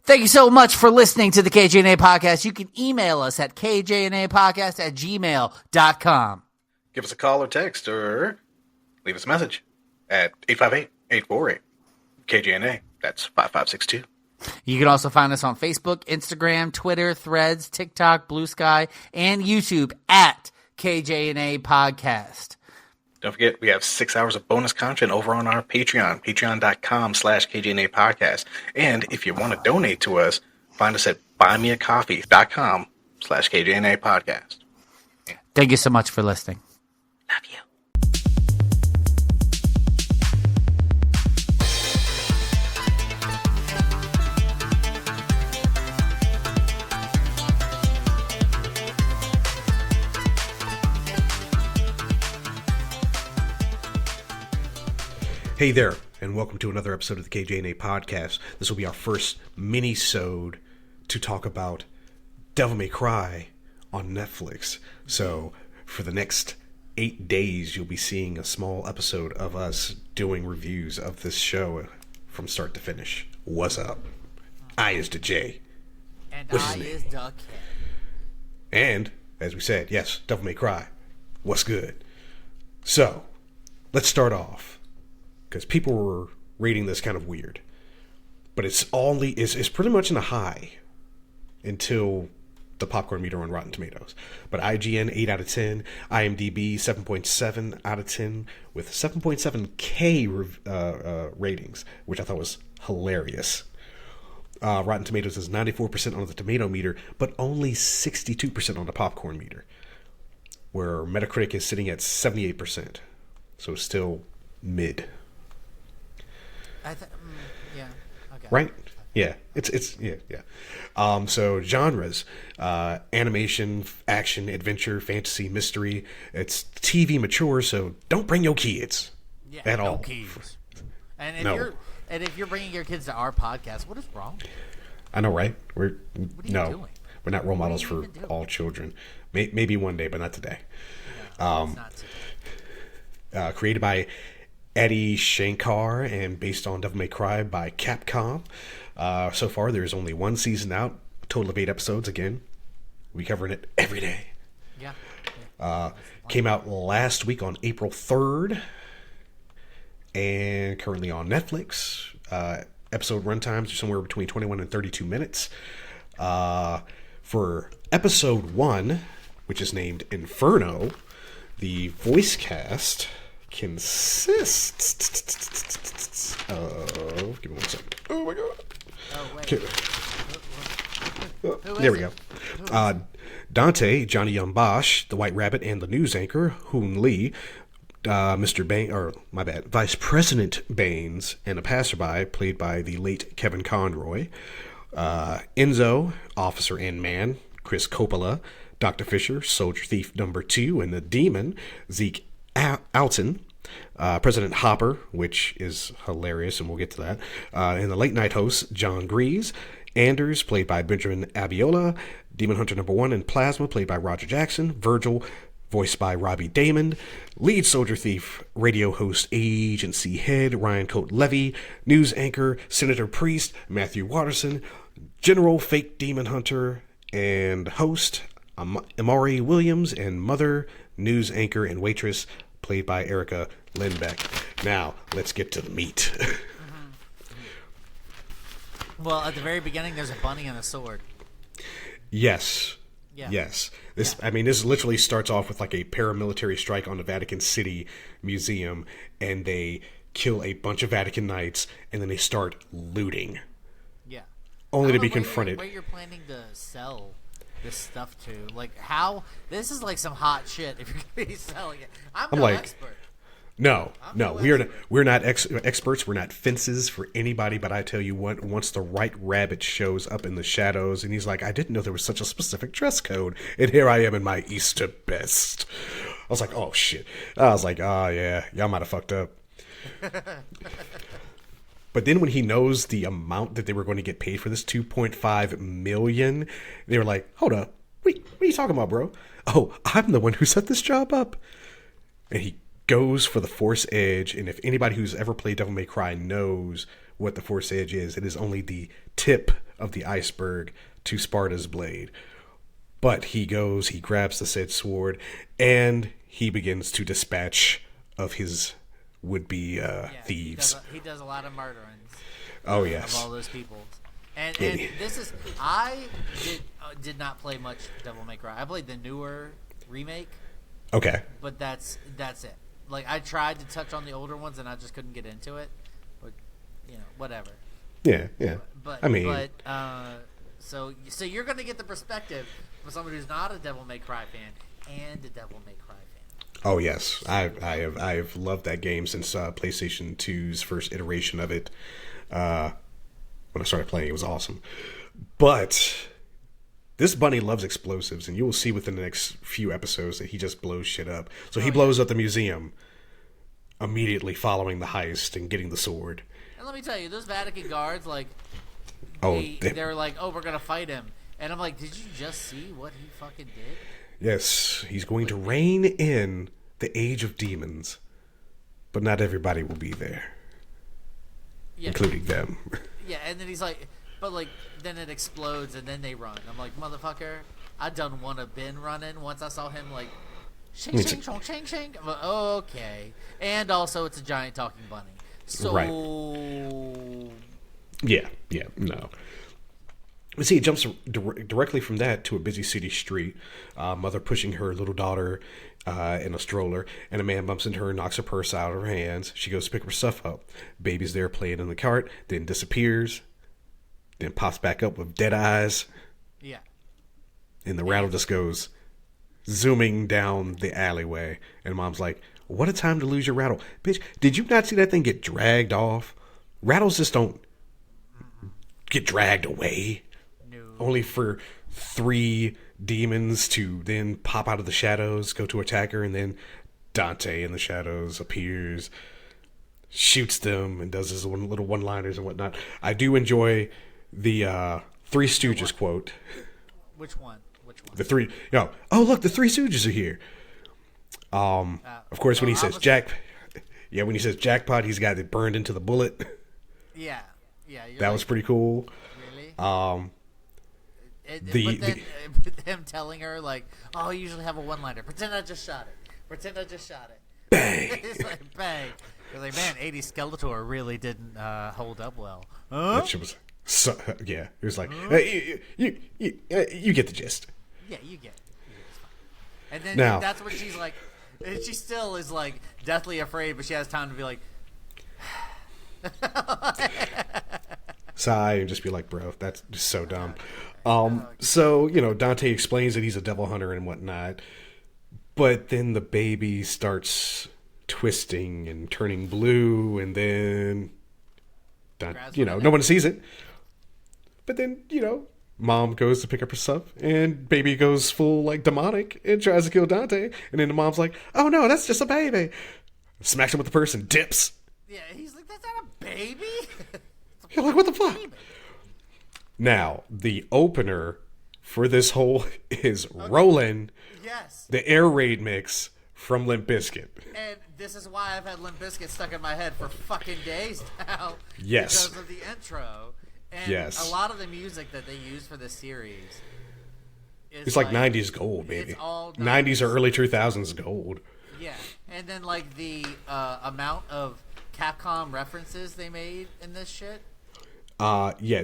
Thank you so much for listening to the KJNA podcast. You can email us at kjnapodcast@gmail.com. Give us a call or text or leave us a message at 858-848-KJNA. That's 5562. You can also find us on Facebook, Instagram, Twitter, Threads, TikTok, Blue Sky, and YouTube at KJNA Podcast. Don't forget, we have 6 hours of bonus content over on our Patreon, patreon.com/KJNA Podcast. And if you want to donate to us, find us at buymeacoffee.com/KJNA Podcast. Thank you so much for listening. Love you. Hey there, and welcome to another episode of the KJNA Podcast. This will be our first mini-sode to talk about Devil May Cry on Netflix. So, for the next 8 days, you'll be seeing a small episode of us doing reviews of this show from start to finish. What's up? I is the J. And I is the K. And, as we said, yes, Devil May Cry. What's good? So, let's start off. Because people were rating this kind of weird. But it's pretty much in a high until the popcorn meter on Rotten Tomatoes. But IGN 8 out of 10, IMDb 7.7 out of 10 with 7.7K ratings, which I thought was hilarious. Rotten Tomatoes is 94% on the tomato meter, but only 62% on the popcorn meter, where Metacritic is sitting at 78%. So still mid. Yeah. Okay. Right? Yeah. It's yeah. So genres, animation, action, adventure, fantasy, mystery. It's TV mature, so don't bring your kids at all. Kids. And if you're bringing your kids to our podcast, what is wrong? I know, right? What are you doing? We're not role models for all children. Maybe one day, but not today. No, it's not today. Created by Adi Shankar and based on Devil May Cry by Capcom. So far, there's only one season out, a total of 8 episodes. Again, we covering it every day. Yeah. Came out last week on April 3rd, and currently on Netflix. Episode runtimes are somewhere between 21 and 32 minutes. For episode 1, which is named Inferno, the voice cast consists of... Give me 1 second. Oh my god. Oh, wait. Okay. There we go. Dante, Johnny Yambosh, the White Rabbit, and the news anchor, Hoon Lee, Mr. Bane, Vice President Baines, and a passerby, played by the late Kevin Conroy, Enzo, Officer and Man, Chris Coppola, Dr. Fisher, Soldier Thief number 2, and the Demon, Zeke Alton, President Hopper, which is hilarious, and we'll get to that, and the late night host, John Grease, Anders, played by Benjamin Abiola, Demon Hunter number 1, and Plasma, played by Roger Jackson, Virgil, voiced by Robbie Damon, lead Soldier Thief, radio host, agency head, Ryan Coate Levy, news anchor, Senator Priest, Matthew Watterson, General Fake Demon Hunter, and host, Amari Williams, and mother, news anchor, and waitress, played by Erica Lindbeck. Now, let's get to the meat. Well, at the very beginning, there's a bunny and a sword. Yes. Yeah. Yes. This literally starts off with like a paramilitary strike on the Vatican City Museum, and they kill a bunch of Vatican Knights, and then they start looting. Yeah. Only to be confronted. Where you're planning to sell this stuff to? Like, how? This is like some hot shit if you're going to be selling it. I'm no expert. No, we're not experts. We're not fences for anybody. But I tell you what, once the right rabbit shows up in the shadows, and he's like, "I didn't know there was such a specific dress code," and here I am in my Easter best. I was like, "Oh shit!" I was like, "Oh yeah, y'all might have fucked up." But then when he knows the amount that they were going to get paid for this, $2.5 million, they were like, "Hold up, what are you talking about, bro?" "Oh, I'm the one who set this job up," and he goes for the Force Edge, and if anybody who's ever played Devil May Cry knows what the Force Edge is, it is only the tip of the iceberg to Sparta's blade. But he grabs the said sword, and he begins to dispatch of his would-be thieves. He does a lot of murdering. Oh, yes. Of all those people. And this is... I did not play much Devil May Cry. I played the newer remake. Okay. But that's it. Like, I tried to touch on the older ones, and I just couldn't get into it. But, whatever. Yeah. So you're going to get the perspective from someone who's not a Devil May Cry fan and a Devil May Cry fan. Oh, yes. I have loved that game since PlayStation 2's first iteration of it. When I started playing, it was awesome. But this bunny loves explosives, and you will see within the next few episodes that he just blows shit up. So he blows up the museum immediately following the heist and getting the sword. And let me tell you, those Vatican guards, like, they're like, oh, we're going to fight him. And I'm like, did you just see what he fucking did? Yes, he's going to rein in the age of demons, but not everybody will be there, including them. Yeah, and then he's like, but like, then it explodes and then they run. I'm like, motherfucker, I done want to been running once I saw him like, shing, shing, shong, shing, shing. I'm like, oh, okay. And also, it's a giant talking bunny. So, right. Yeah, no. But see, it jumps directly from that to a busy city street. Mother pushing her little daughter in a stroller, and a man bumps into her and knocks her purse out of her hands. She goes to pick her stuff up. Baby's there playing in the cart, then disappears, then pops back up with dead eyes. Yeah. And the rattle just goes zooming down the alleyway. And Mom's like, what a time to lose your rattle. Bitch, did you not see that thing get dragged off? Rattles just don't get dragged away. Only for 3 demons to then pop out of the shadows, go to attack her, and then Dante in the shadows appears, shoots them, and does his little one-liners and whatnot. I do enjoy the Three Stooges quote. Which one? The three. Oh look, the Three Stooges are here. Of course, when he says when he says jackpot, he's got it burned into the bullet. Yeah. That was pretty cool. Really? But him telling her, like, oh, you usually have a one-liner. Pretend I just shot it. Bang! It's like, bang. It's like, man, 80 Skeletor really didn't hold up well. Huh? That shit was it was like, you get the gist. Yeah, you get it. And then now, that's when she's like, she still is, like, deathly afraid, but she has time to be like, sigh and just be like, bro, that's just so dumb. So, Dante explains that he's a devil hunter and whatnot, but then the baby starts twisting and turning blue, and then, no one sees it. But then, Mom goes to pick up her stuff, and baby goes full, like, demonic and tries to kill Dante, and then the mom's like, oh no, that's just a baby. Smacks him with the purse and dips. Yeah, he's like, that's not a baby? You're like, what the fuck? Now, the opener for this whole is Rollin', the Air Raid mix from Limp Bizkit. And this is why I've had Limp Bizkit stuck in my head for fucking days now. Yes. Because of the intro. And yes. A lot of the music that they use for this series is it's like 90s gold, baby. It's all 90s or early 2000s gold. Yeah. And then, like, the amount of Capcom references they made in this shit.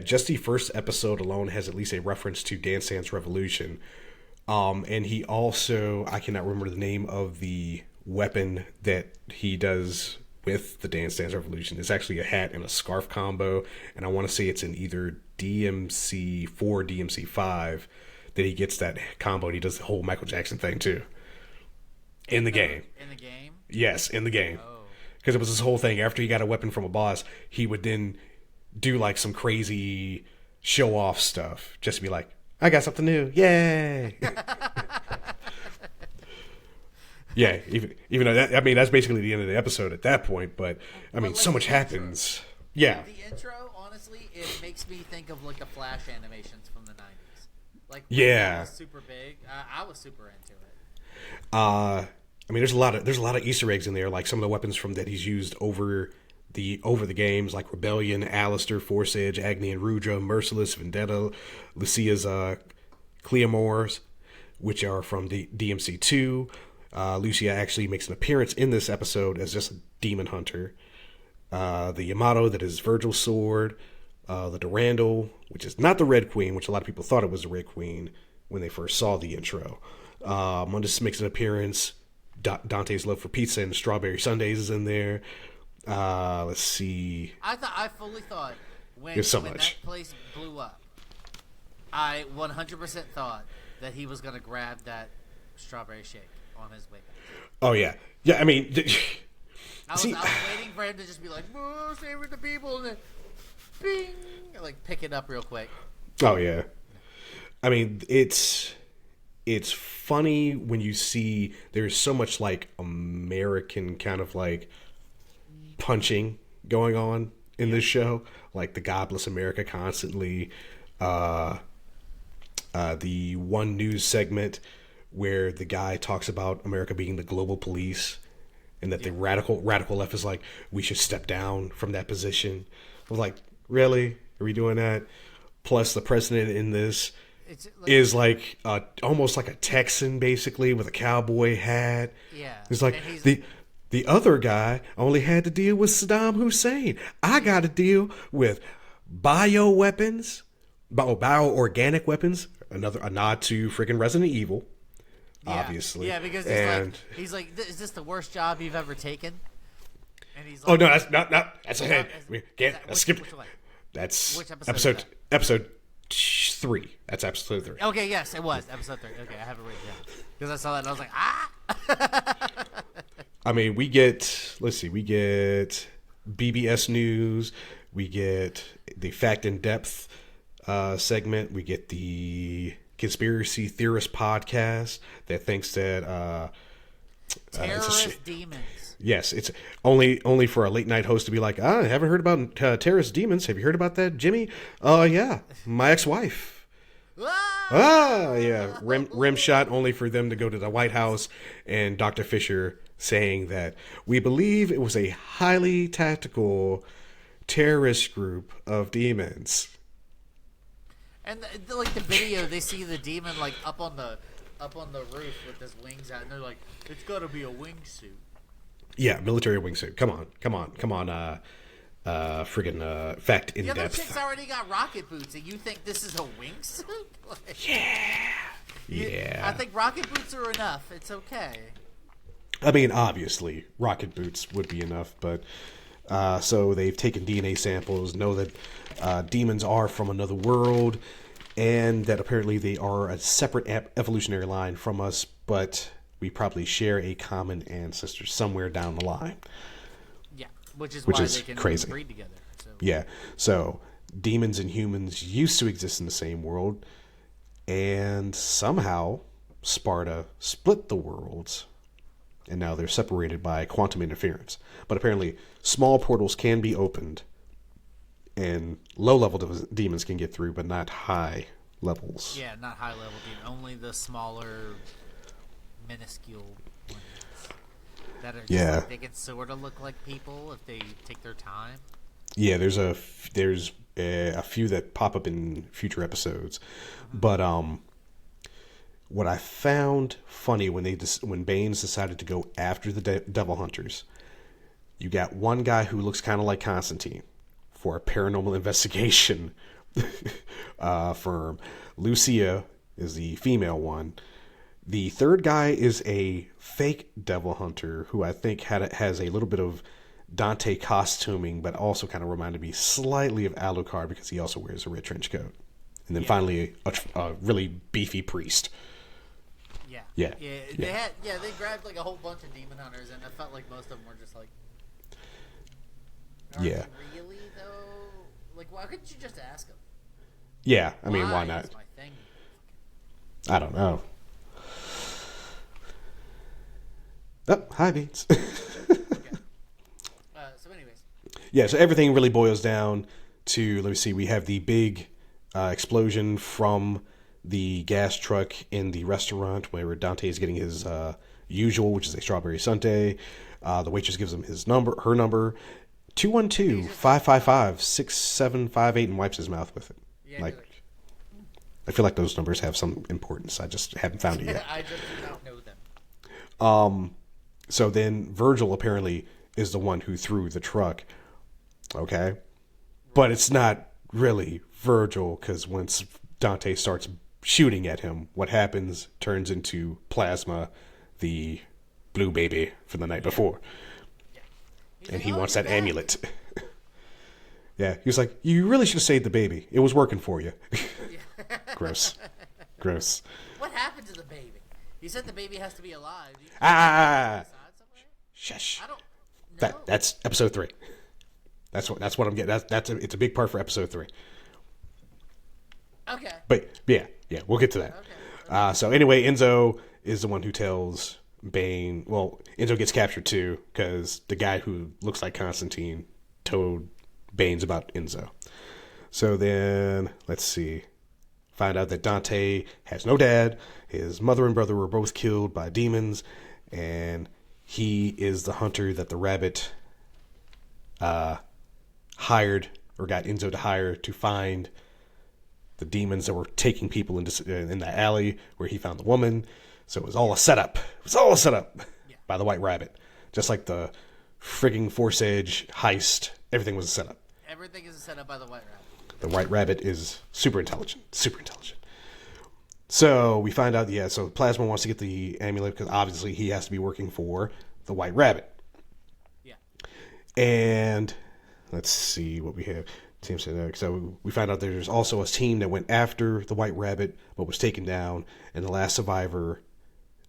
Just the first episode alone has at least a reference to Dance Dance Revolution. And he also, I cannot remember the name of the weapon that he does with the Dance Dance Revolution. It's actually a hat and a scarf combo, and I want to say it's in either DMC 4 or DMC 5 that he gets that combo, and he does the whole Michael Jackson thing too. In the game. In the game? Yes, in the game. Because it was this whole thing. After he got a weapon from a boss, he would then do like some crazy show off stuff just to be like, I got something new, yay. Yeah, even though that, that's basically the end of the episode at that point, but like, so much happens. Yeah, the intro, honestly, it makes me think of like the Flash animations from the 90s. Like, yeah, was super big. I was super into it. There's a lot of Easter eggs in there, like some of the weapons from that he's used over the over the games like Rebellion, Alistair, Force Edge, Agni and Rudra, Merciless, Vendetta, Lucia's Cleomores, which are from the DMC2. Lucia actually makes an appearance in this episode as just a demon hunter. The Yamato, that is Virgil's sword. The Durandal, which is not the Red Queen, which a lot of people thought it was the Red Queen when they first saw the intro. Mundus makes an appearance. Dante's love for pizza and strawberry sundaes is in there. Let's see. I fully thought when that place blew up, I 100% thought that he was gonna grab that strawberry shake on his way back. Oh yeah, yeah. I mean, I was waiting for him to just be like, "Oh, saving the people," and then, bing, like pick it up real quick. Oh yeah. I mean, it's funny when you see there's so much like American kind of like punching going on in this show, like the God Bless America constantly. The one news segment where the guy talks about America being the global police, and that the radical left is like, we should step down from that position. I was like, really? Are we doing that? Plus, the president in this is like almost like a Texan, basically, with a cowboy hat. Yeah, it's like the other guy only had to deal with Saddam Hussein. I got to deal with bioorganic weapons. A nod to freaking Resident Evil, obviously. Yeah, because he's like, is this the worst job you've ever taken? And he's like, oh no, that's not that's ahead. We can't skip. That's which episode 3. That's episode 3. Okay, yes, it was episode 3. Okay, I have it written down because I saw that and I was like, I mean, we get BBS News, we get the Fact in Depth segment, we get the Conspiracy Theorist podcast that thinks that terrorist demons. Yes, it's only for a late night host to be like, I haven't heard about terrorist demons. Have you heard about that, Jimmy? Yeah, my ex-wife. Yeah, rim shot only for them to go to the White House and Dr. Fisher saying that we believe it was a highly tactical terrorist group of demons. And the video, they see the demon like up on the roof with his wings out, and they're like, it's got to be a wingsuit. Yeah, military wingsuit. Come on. Friggin' Fact in Depth. The other chick's already got rocket boots, and you think this is a wingsuit? Yeah. I think rocket boots are enough. It's okay. I mean, obviously, rocket boots would be enough, but so they've taken DNA samples, know that demons are from another world, and that apparently they are a separate evolutionary line from us, but we probably share a common ancestor somewhere down the line. Yeah, which is why they can crazy. Breed together. So. Yeah, so demons and humans used to exist in the same world, and somehow Sparta split the worlds, and now they're separated by quantum interference. But apparently, small portals can be opened, and low-level demons can get through, but not high levels. Yeah, not high-level demons. Only the smaller, minuscule ones that are just like, they can sort of look like people if they take their time. Yeah, there's a few that pop up in future episodes, but what I found funny when Baines decided to go after the Devil Hunters, you got one guy who looks kind of like Constantine for a paranormal investigation firm. Lucia is the female one. The third guy is a fake Devil Hunter who I think has a little bit of Dante costuming, but also kind of reminded me slightly of Alucard because he also wears a red trench coat. And then finally, a really beefy priest. Yeah. They grabbed like a whole bunch of demon hunters, and I felt like most of them were just like, are they really though? Like, why couldn't you just ask them? Yeah, I mean, why not? Is my thing. I don't know. Oh, hi, Beats. Okay. So anyways. Yeah, so everything really boils down to, let me see, we have the big explosion from the gas truck in the restaurant where Dante is getting his usual, which is a strawberry sundae. The waitress gives him her number. 212-555-6758 and wipes his mouth with it. Yeah, Like, I feel like those numbers have some importance. I just haven't found it yet. I just do not know them. So then Virgil apparently is the one who threw the truck. Okay? But it's not really Virgil, because once Dante starts shooting at him, what happens turns into Plasma, the blue baby from the night before. Yeah. And like, he "Oh, wants you're that back." amulet. Yeah, he was like, you really should have saved the baby. It was working for you. Gross. Gross. What happened to the baby? You said the baby has to be alive. Ah! Inside somewhere? Shush. I don't know. That's episode 3. That's what I'm getting. It's a big part for episode 3. Okay. But yeah, we'll get to that. Okay. So anyway, Enzo is the one who tells Bane. Well, Enzo gets captured too, because the guy who looks like Constantine told Baines about Enzo. So then, let's see. Find out that Dante has no dad. His mother and brother were both killed by demons, and he is the hunter that the rabbit hired, or got Enzo to hire, to find the demons that were taking people in the alley where he found the woman. So it was all a setup. It was all a setup by the White Rabbit. Just like the frigging Force Edge heist, everything was a setup. Everything is set up by the White Rabbit. The White Rabbit is super intelligent. Super intelligent. So we find out, so Plasma wants to get the amulet because obviously he has to be working for the White Rabbit. Yeah. And let's see what we have. So we find out there's also a team that went after the White Rabbit but was taken down, and the last survivor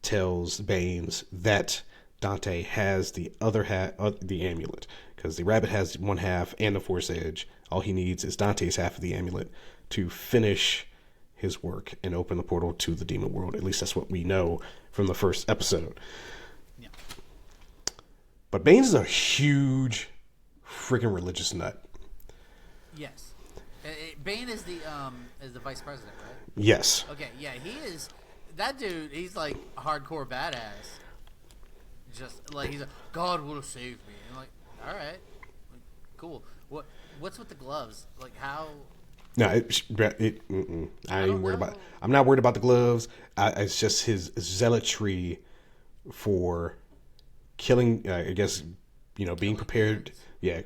tells Baines that Dante has the other half of the amulet, because the rabbit has one half and the Force Edge. All he needs is Dante's half of the amulet to finish his work and open the portal to the demon world. At least that's what we know from the first episode. Yeah. But Baines is a huge freaking religious nut. Yes. Bane is the vice president, right? Yes. Okay, yeah, he is. That dude, he's like a hardcore badass. Just like he's like, God will save me. And I'm like, all right, like, cool. What's with the gloves? Like how? No, I ain't worried about. I'm not worried about the gloves. It's just his zealotry for killing. I guess being prepared. Yeah,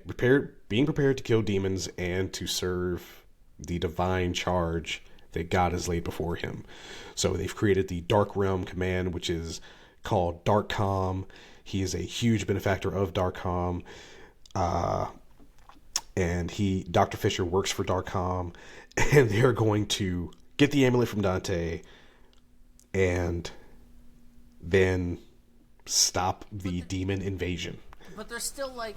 being prepared to kill demons and to serve the divine charge that God has laid before him. So they've created the Dark Realm Command, which is called Darkcom. He is a huge benefactor of Darkcom. And Dr. Fisher works for Darkcom, and they're going to get the amulet from Dante and then stop the demon invasion. But they're still like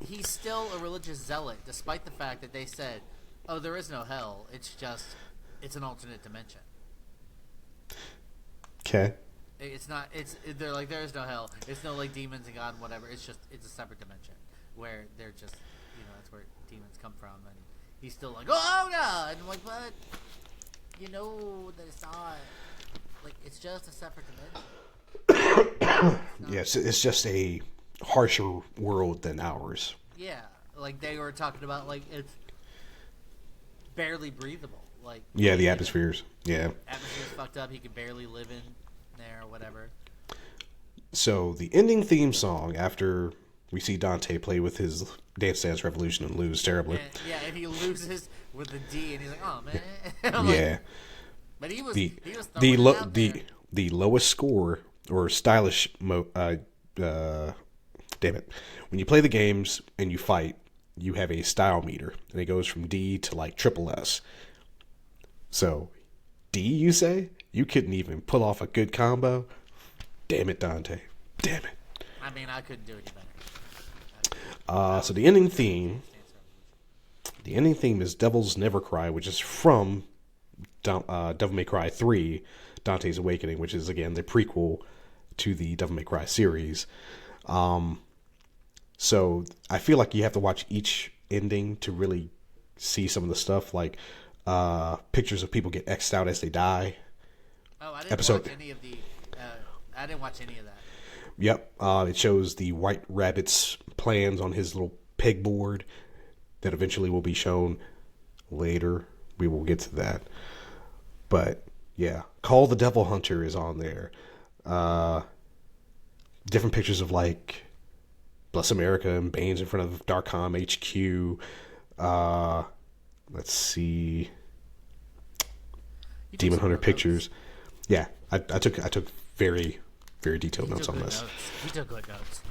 he's still a religious zealot, despite the fact that they said, "Oh, there is no hell. It's an alternate dimension." Okay. It's not. They're like, there is no hell. It's no like demons and God and whatever. It's a separate dimension where they're just that's where demons come from, and he's still like, oh God, and I'm like, but that it's not. Like, it's just a separate dimension. Yes, it's just a harsher world than ours. Yeah, like they were talking about, like it's barely breathable. Like the atmospheres. Yeah, atmosphere's fucked up. He could barely live in there or whatever. So the ending theme song, after we see Dante play with his Dance Dance Revolution and lose terribly. And he loses with the D, and he's like, oh man. Yeah. But he was the lowest score or stylish damn it. When you play the games and you fight, you have a style meter, and it goes from D to like triple S. So, D, you say? You couldn't even pull off a good combo? Damn it, Dante. Damn it. I mean, I couldn't do any better. So the ending theme is Devil's Never Cry, which is from Devil May Cry 3, Dante's Awakening, which is, again, the prequel to the Devil May Cry series. So I feel like you have to watch each ending to really see some of the stuff, like pictures of people get X'd out as they die. Oh, I didn't watch any of the. I didn't watch any of that. Yep, it shows the White Rabbit's plans on his little pegboard that eventually will be shown later. We will get to that. But yeah, Call the Devil Hunter is on there. Different pictures of like Bless America and Baines in front of Darkcom HQ. Let's see, Demon Hunter pictures. Yeah, I took very, very detailed notes on this. We took good notes.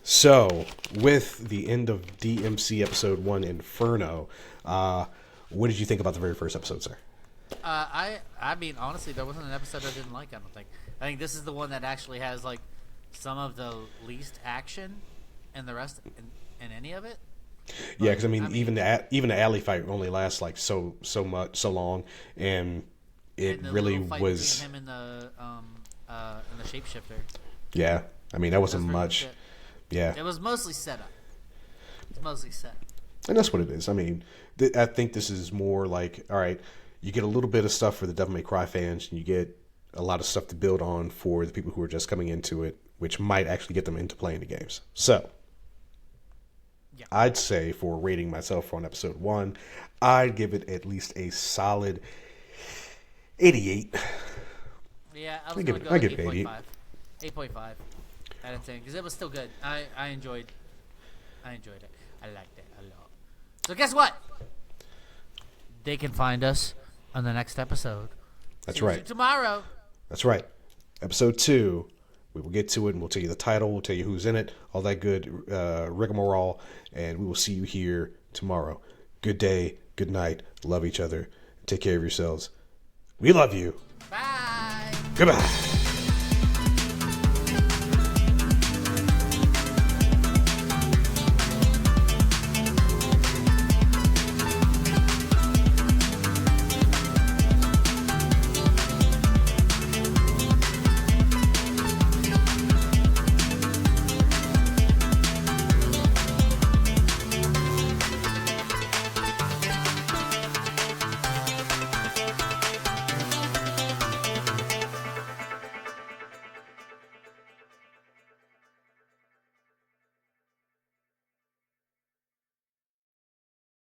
So, with the end of DMC Episode 1 Inferno, what did you think about the very first episode, sir? I mean, honestly, there wasn't an episode I didn't like, I don't think. I think this is the one that actually has, like, some of the least action and the rest in any of it. Yeah, because, I mean, even the alley fight only lasts, like, so long, and it really was... him and the shapeshifter. Yeah, I mean, that wasn't much. Yeah. It was mostly set up. It's mostly set. And that's what it is. I mean, I think this is more like, all right, you get a little bit of stuff for the Devil May Cry fans, and you get a lot of stuff to build on for the people who are just coming into it, which might actually get them into playing the games. So, yeah. I'd say for rating myself on episode 1, I'd give it at least a solid 88. Yeah, I give it 8.5. 8.5 out of 10, because it was still good. I enjoyed it. I liked it a lot. So guess what? They can find us on the next episode. That's right. Tomorrow. That's right. Episode 2. We will get to it, and we'll tell you the title. We'll tell you who's in it. All that good rigmarole. And we will see you here tomorrow. Good day. Good night. Love each other. Take care of yourselves. We love you. Bye. Goodbye.